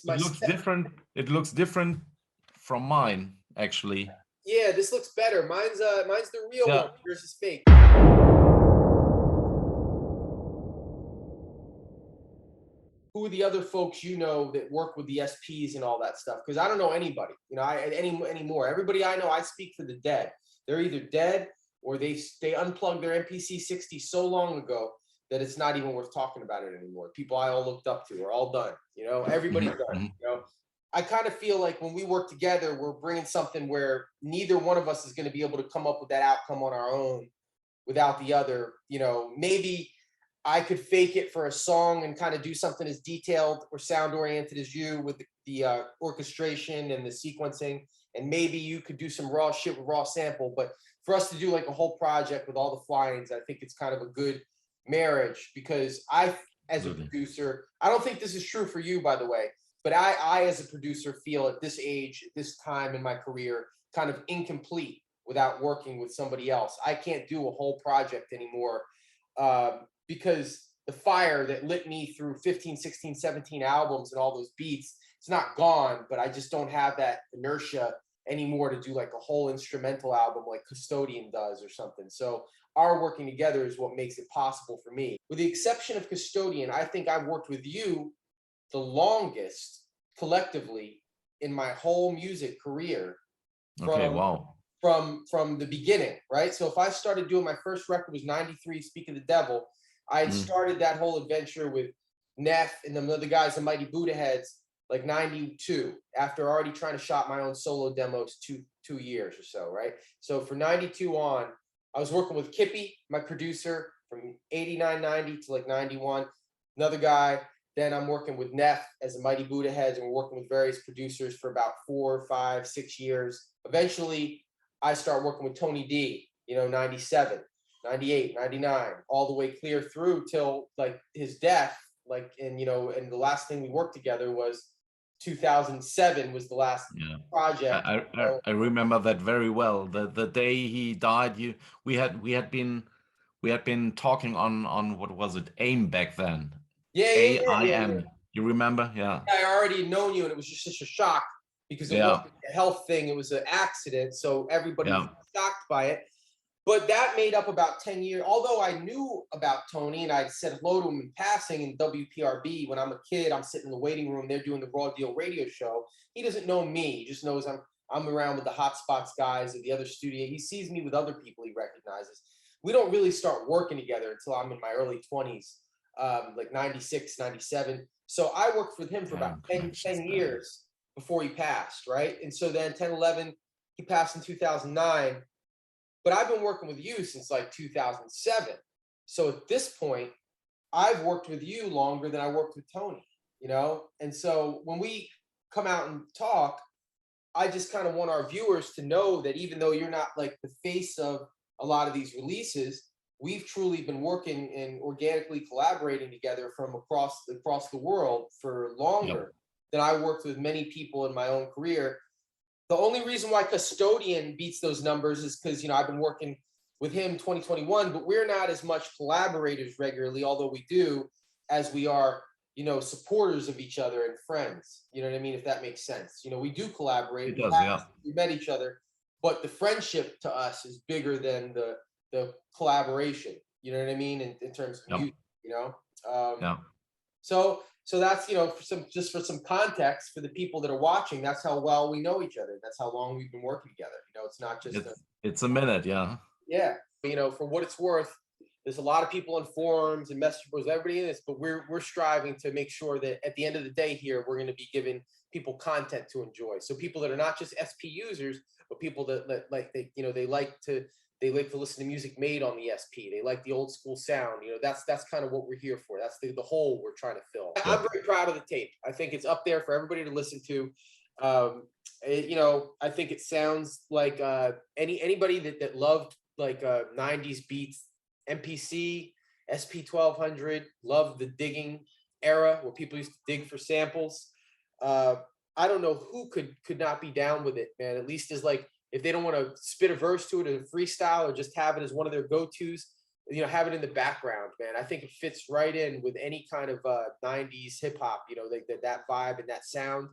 It looks different. It looks different from mine, actually. Yeah, this looks better. Mine's the real one. Yours is fake. Who are the other folks you know that work with the SPs and all that stuff? Because I don't know anybody, you know, anymore. Everybody I know, I speak for the dead. They're either dead or they unplugged their MPC 60 so long ago that it's not even worth talking about it anymore. People I all looked up to are all done. You know, everybody's done. You know, I kind of feel like when we work together, we're bringing something where neither one of us is going to be able to come up with that outcome on our own without the other. You know, maybe I could fake it for a song and kind of do something as detailed or sound oriented as you with the orchestration and the sequencing. And maybe you could do some raw shit with raw sample. But for us to do like a whole project with all the fly-ins, I think it's kind of a good marriage because as a producer, I don't think this is true for you, by the way, but I as a producer feel at this age, at this time in my career, kind of incomplete without working with somebody else. I can't do a whole project anymore. Because the fire that lit me through 15, 16, 17 albums and all those beats, it's not gone, but I just don't have that inertia anymore to do like a whole instrumental album like Custodian does or something. So our working together is what makes it possible for me. With the exception of Custodian, I think I've worked with you the longest collectively in my whole music career. Okay, wow. From the beginning, right? So if I started doing my first record was 93, Speak of the Devil, I had started that whole adventure with Neff and the other guys, the Mighty Buddha Heads, like 92, after already trying to shop my own solo demos two years or so, right? So for 92 on, I was working with Kippy, my producer, from 89, 90 to like 91. Another guy. Then I'm working with Neff as the Mighty Buddha Heads, and we're working with various producers for about 4, 5, 6 years. Eventually, I start working with Tony D, you know, 97. 98, 99, all the way clear through till like his death. Like, and you know, and the last thing we worked together was 2007 was the last project. I remember that very well. The day he died, we had been talking on what was it, AIM back then. AIM. You remember? Yeah. I already had known you, and it was just such a shock because it wasn't a health thing; it was an accident. So everybody was shocked by it. But that made up about 10 years. Although I knew about Tony and I'd said hello to him in passing in WPRB when I'm a kid, I'm sitting in the waiting room, they're doing the Raw Deal radio show. He doesn't know me. He just knows I'm around with the Hot Spots guys at the other studio. He sees me with other people he recognizes. We don't really start working together until I'm in my early 20s, like 96, 97. So I worked with him for about 10 years before he passed, right? And so then 10, 11, he passed in 2009. But I've been working with you since like 2007. So at this point, I've worked with you longer than I worked with Tony, you know? And so when we come out and talk, I just kind of want our viewers to know that even though you're not like the face of a lot of these releases, we've truly been working and organically collaborating together from across the world for longer than I worked with many people in my own career. The only reason why Custodian beats those numbers is because, you know, I've been working with him 2021, but we're not as much collaborators regularly, although we do, as we are, you know, supporters of each other and friends. You know what I mean? If that makes sense. You know, we do collaborate. It does, we met each other, but the friendship to us is bigger than the collaboration. You know what I mean? In terms of music, you know? So that's, you know, for some context for the people that are watching, that's how well we know each other. That's how long we've been working together. You know, it's not just it's a minute, yeah. Yeah. You know, for what it's worth, there's a lot of people in forums and message boards, everybody in this, but we're striving to make sure that at the end of the day here, we're going to be giving people content to enjoy. So people that are not just SP users, but people that like they like to listen to music made on the SP. They like the old school sound. You know, that's kind of what we're here for. That's the hole we're trying to fill. I'm very proud of the tape. I think it's up there for everybody to listen to. You know, I think it sounds like anybody that loved like 90s beats, MPC, SP 1200, loved the digging era where people used to dig for samples. I don't know who could not be down with it, man. At least as like, if they don't want to spit a verse to it or freestyle or just have it as one of their go-tos, you know, have it in the background, man. I think it fits right in with any kind of 90s hip hop, you know, that vibe and that sound.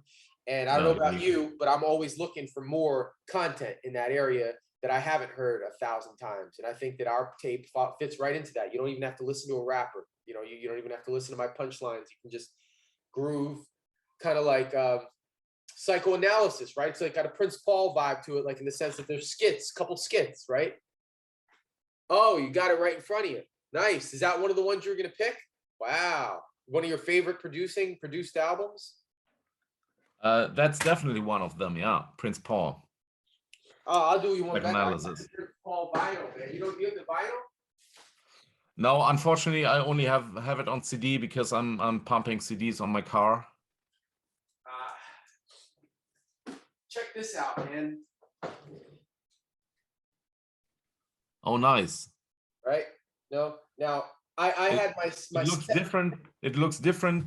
And I don't know about you, but I'm always looking for more content in that area that I haven't heard 1,000 times. And I think that our tape fits right into that. You don't even have to listen to a rapper. You know, you don't even have to listen to my punchlines. You can just groove, kind of like psychoanalysis, right? So it got a Prince Paul vibe to it, like in the sense that there's skits, couple skits, right? Oh, you got it right in front of you. Nice. Is that one of the ones you're going to pick? Wow. One of your favorite produced albums? That's definitely one of them. Yeah, Prince Paul. Oh, I'll do you one better. Analysis. Prince Paul vinyl, man. You have the vinyl? No, unfortunately, I only have it on CD because I'm pumping CDs on my car. Check this out, man. Oh, nice. Right? No. Now, I had my it looks different. It looks different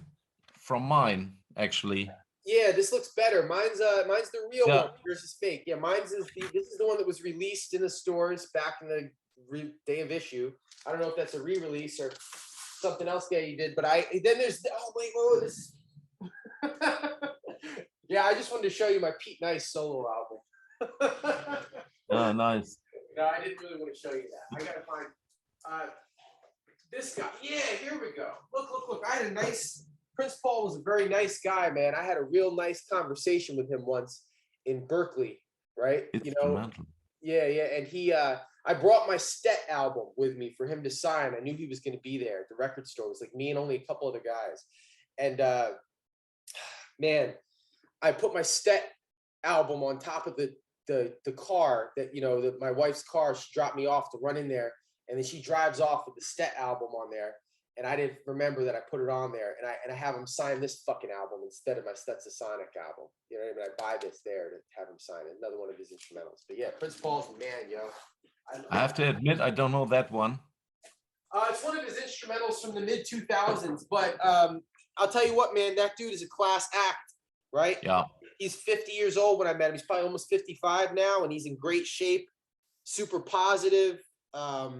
from mine, actually. Yeah, this looks better. Mine's the real one. Yours is fake. Yeah, this is the one that was released in the stores back in the day of issue. I don't know if that's a re-release or something else that you did, but then there's this. Yeah, I just wanted to show you my Pete Nice solo album. Oh, nice. No, I didn't really want to show you that. I gotta find this guy. Yeah, here we go. Look. I had a nice. Prince Paul was a very nice guy, man. I had a real nice conversation with him once in Berkeley, right? You know, yeah. And I brought my Stet album with me for him to sign. I knew he was going to be there at the record store. It was like me and only a couple other guys. And man, I put my Stet album on top of the car that, you know, that my wife's car. She dropped me off to run in there, and then she drives off with the Stet album on there. And I didn't remember that I put it on there, and I have him sign this fucking album instead of my Stetsasonic album. You know what I mean? I buy this there to have him sign it. Another one of his instrumentals. But yeah, Prince Paul's the man, yo. I have to admit, I don't know that one. It's one of his instrumentals from the mid 2000s. But I'll tell you what, man, that dude is a class act, right? Yeah. He's 50 years old when I met him. He's probably almost 55 now, and he's in great shape, super positive. Yeah,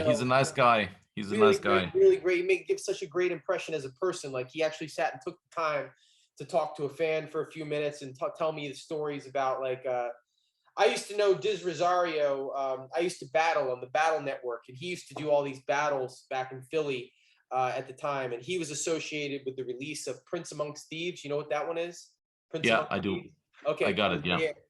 he's a nice guy. He's a nice guy. Really great. He gives such a great impression as a person. Like, he actually sat and took the time to talk to a fan for a few minutes and tell me the stories about, like, I used to know Diz Rosario. I used to battle on the Battle Network, and he used to do all these battles back in Philly at the time. And he was associated with the release of Prince Amongst Thieves. You know what that one is? Prince I do. Okay. I got it. Yeah.